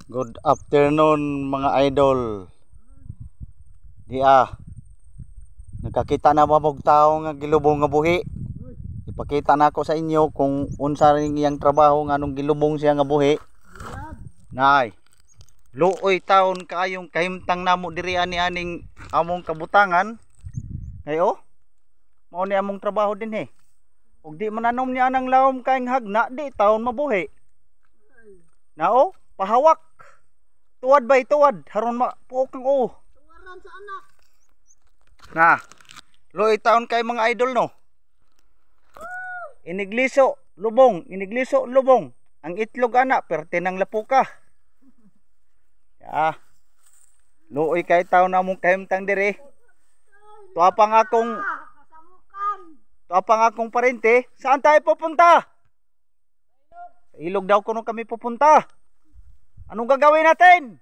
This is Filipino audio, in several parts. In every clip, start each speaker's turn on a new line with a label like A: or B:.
A: Good afternoon mga idol. Nakakita na ba mong tao nga gilubong nga buhi? Ipakita na ako sa inyo kung unsa ring iyang trabaho nga nung gilubong siya nga buhi. Nay, luoy taon kaayong kahimtang namo diri ani aning among kabutangan. Kayo? Mao ni among trabaho din he. Ug di mananom niya nang lawom kaing hagna di taon mabuhi. Nao, pahawak. Tuwad bay tuwad haron mapuok ang
B: Tuwaran sa anak.
A: Na, luoy taon kay mga idol no. Inigliso, lubong, Ang itlog ana perte ng lapuka. Ya. Luoy kay taon namong kahimtang dire. Tuwa pang akong parente, saan tayo pupunta? Sa ilog daw kuno kami pupunta. Anong gagawin natin?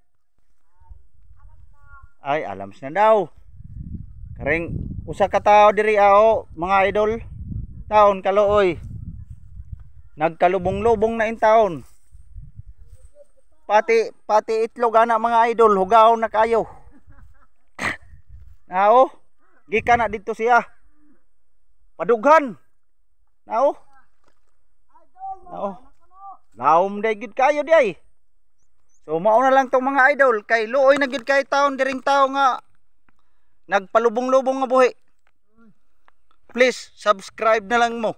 A: Ay, alams na daw. Karing usa ka tao diri mga idol. Taon kaluoy. Nagkalubong-lubong na in taon. Pati itlog ana mga idol, hugaw na kayo. Nao, gikan na dito siya. Padughan. Nao. Naom day gid kayo di ay. So mao na lang tong mga idol kay luoy na gid kay taon diring tao nga nagpalubong-lubong nga buhi. Please subscribe na lang mo.